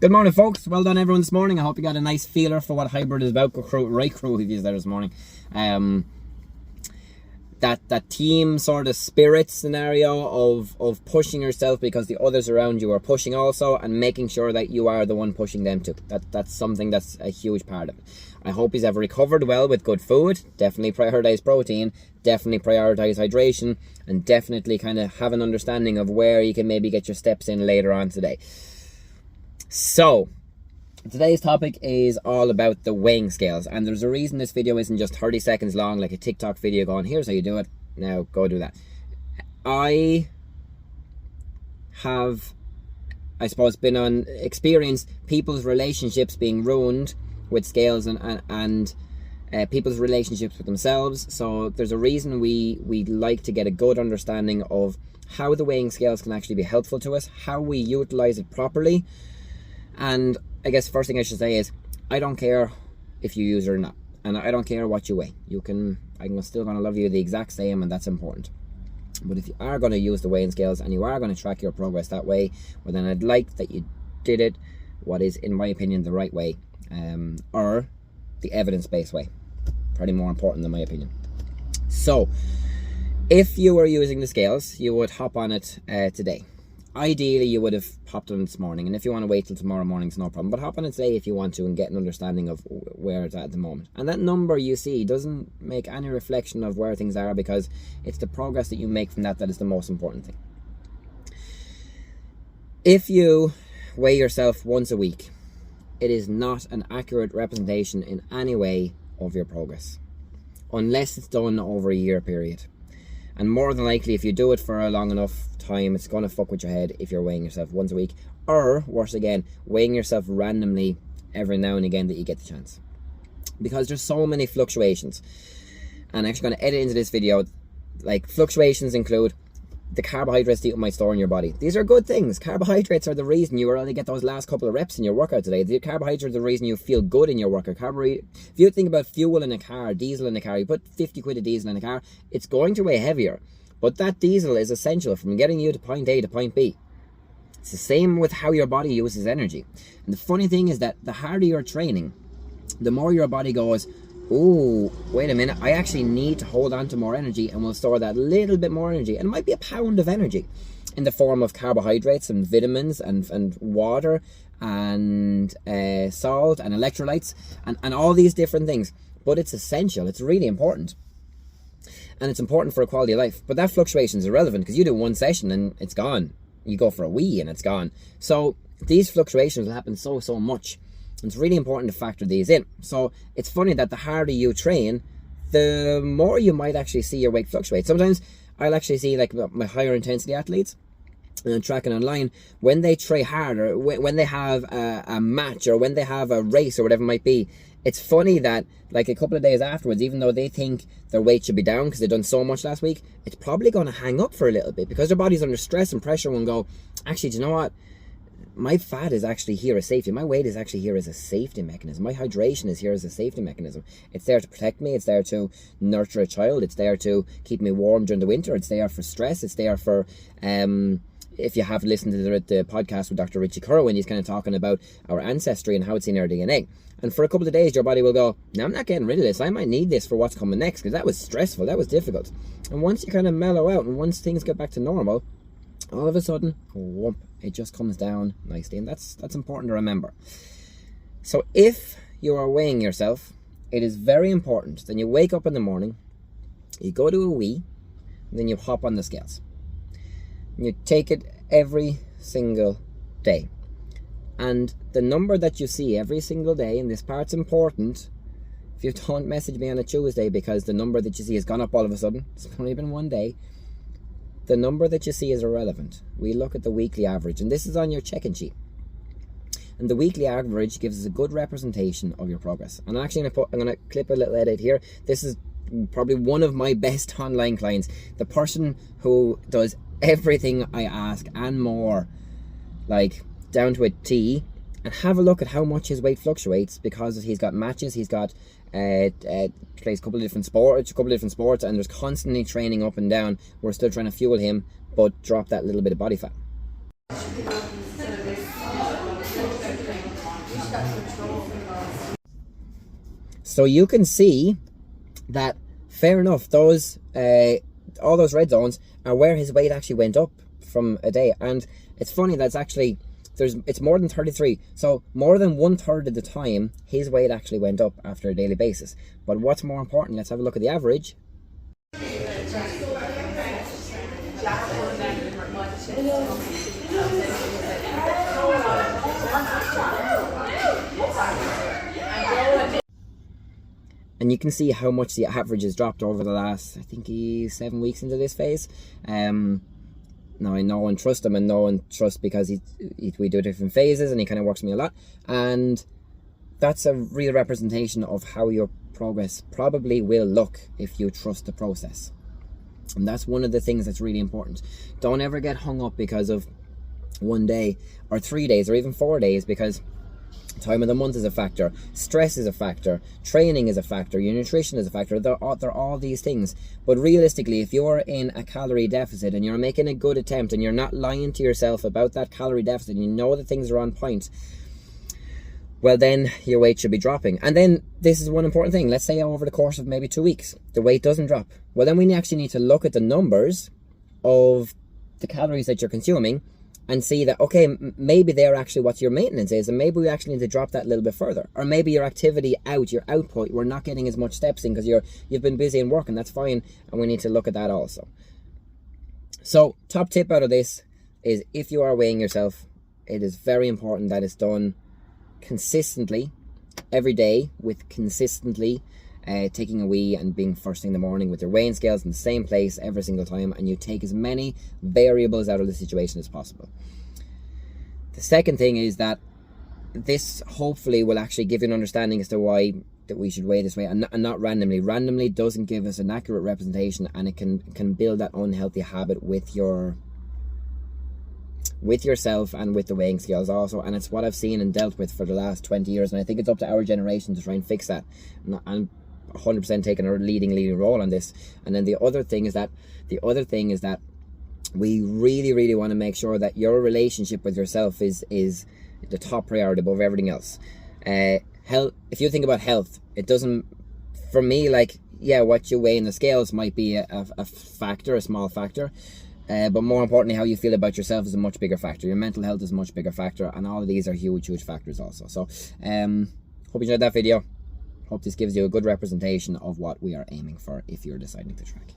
Good morning, folks. Well done, everyone, this morning. I hope you got a nice feeler for what hybrid is about. Right crew reviews there this morning. That team sort of spirit scenario of pushing yourself because the others around you are pushing also, and making sure that you are the one pushing them too. That's something that's a huge part of it. I hope he's ever recovered well with good food. Definitely prioritize protein. Definitely prioritize hydration, and definitely kind of have an understanding of where you can maybe get your steps in later on today. So, today's topic is all about the weighing scales, and there's a reason this video isn't just 30 seconds long like a TikTok video going, here's how you do it, now go do that. I have, I suppose, been on experienced people's relationships being ruined with scales and people's relationships with themselves. So there's a reason we like to get a good understanding of how the weighing scales can actually be helpful to us, how we utilize it properly. And I guess first thing I should say is, I don't care if you use it or not, and I don't care what you weigh. I'm still going to love you the exact same, and that's important. But if you are going to use the weighing scales and you are going to track your progress that way, well then I'd like that you did it what is, in my opinion, the right way, or the evidence-based way. Pretty more important than my opinion. So, if you were using the scales, you would hop on it today. Ideally, you would have hopped on this morning, and if you want to wait till tomorrow morning, it's no problem. But hop on it today if you want to and get an understanding of where it's at the moment. And that number you see doesn't make any reflection of where things are, because it's the progress that you make from that is the most important thing. If you weigh yourself once a week, it is not an accurate representation in any way of your progress, unless it's done over a year period. And more than likely, if you do it for a long enough time, it's going to fuck with your head if you're weighing yourself once a week, or worse again, weighing yourself randomly every now and again that you get the chance, because there's so many fluctuations. And I'm actually going to edit into this video, like, fluctuations include the carbohydrates that you might store in your body. These are good things. Carbohydrates are the reason you only get those last couple of reps in your workout today. The carbohydrates are the reason you feel good in your workout. If you think about fuel in a car, diesel in a car, you put 50 quid of diesel in a car, it's going to weigh heavier. But that diesel is essential from getting you to point A to point B. It's the same with how your body uses energy. And the funny thing is that the harder you're training, the more your body goes, oh, wait a minute, I actually need to hold on to more energy, and we'll store that little bit more energy. And it might be a pound of energy in the form of carbohydrates and vitamins and water and salt and electrolytes and all these different things. But it's essential. It's really important. And it's important for a quality of life. But that fluctuation is irrelevant, because you do one session and it's gone. You go for a wee and it's gone. So these fluctuations will happen so much. It's really important to factor these in. So it's funny that the harder you train, the more you might actually see your weight fluctuate. Sometimes I'll actually see, like, my higher intensity athletes, and I'm tracking online, when they train harder, when they have a match or when they have a race or whatever it might be, it's funny that, like, a couple of days afterwards, even though they think their weight should be down because they've done so much last week, it's probably going to hang up for a little bit, because their body's under stress and pressure and go, actually, do you know what? My fat is actually here as safety. My weight is actually here as a safety mechanism. My hydration is here as a safety mechanism. It's there to protect me. It's there to nurture a child. It's there to keep me warm during the winter. It's there for stress. It's there for, if you have listened to the podcast with Dr. Richie Curran, he's kind of talking about our ancestry and how it's in our DNA. And for a couple of days, your body will go, no, I'm not getting rid of this. I might need this for what's coming next, because that was stressful. That was difficult. And once you kind of mellow out and once things get back to normal, all of a sudden, whoop, it just comes down nicely. And that's important to remember. So if you are weighing yourself, it is very important. Then you wake up in the morning, you go to a wee, and then you hop on the scales. And you take it every single day. And the number that you see every single day, and this part's important, if you don't message me on a Tuesday because the number that you see has gone up all of a sudden, it's only been one day, the number that you see is irrelevant. We look at the weekly average, and this is on your check-in sheet. And the weekly average gives us a good representation of your progress. And I'm actually I'm going to clip a little edit here. This is probably one of my best online clients. The person who does everything I ask and more, like down to a T. And have a look at how much his weight fluctuates, because he's got matches, he's got plays a couple of different sports, and there's constantly training up and down. We're still trying to fuel him, but drop that little bit of body fat. So you can see that, fair enough, those all those red zones are where his weight actually went up from a day. And it's funny that it's more than 33, so more than 1/3 of the time his weight actually went up after a daily basis. But what's more important, let's have a look at the average. And you can see how much the average has dropped over the last, I think he's 7 weeks into this phase. Now I know and trust him, and know and trust because we do different phases and he kind of works with me a lot. And that's a real representation of how your progress probably will look if you trust the process. And that's one of the things that's really important. Don't ever get hung up because of 1 day or 3 days or even 4 days, because time of the month is a factor, stress is a factor, training is a factor, your nutrition is a factor. They're all these things. But realistically, if you're in a calorie deficit and you're making a good attempt and you're not lying to yourself about that calorie deficit, and you know that things are on point, well, then your weight should be dropping. And then this is one important thing. Let's say over the course of maybe 2 weeks, the weight doesn't drop. Well, then we actually need to look at the numbers of the calories that you're consuming and see that, okay, maybe they're actually what your maintenance is, and maybe we actually need to drop that a little bit further. Or maybe your activity your output, we're not getting as much steps in because you've been busy and working. That's fine, and we need to look at that also. So, top tip out of this is, if you are weighing yourself, it is very important that it's done consistently, every day, with consistently taking a wee and being first thing in the morning with your weighing scales in the same place every single time, and you take as many variables out of the situation as possible. The second thing is that this hopefully will actually give you an understanding as to why that we should weigh this way, and not randomly. Randomly doesn't give us an accurate representation, and it can build that unhealthy habit with yourself and with the weighing scales also. And it's what I've seen and dealt with for the last 20 years, and I think it's up to our generation to try and fix that. I'm 100% taking a leading role on this. And then the other thing is that we really want to make sure that your relationship with yourself is the top priority above everything else. Health, if you think about health, it doesn't, for me, like, yeah, what you weigh in the scales might be a factor, a small factor, but more importantly, how you feel about yourself is a much bigger factor. Your mental health is a much bigger factor, and all of these are huge factors also. So hope you enjoyed that video. Hope this gives you a good representation of what we are aiming for if you're deciding to track.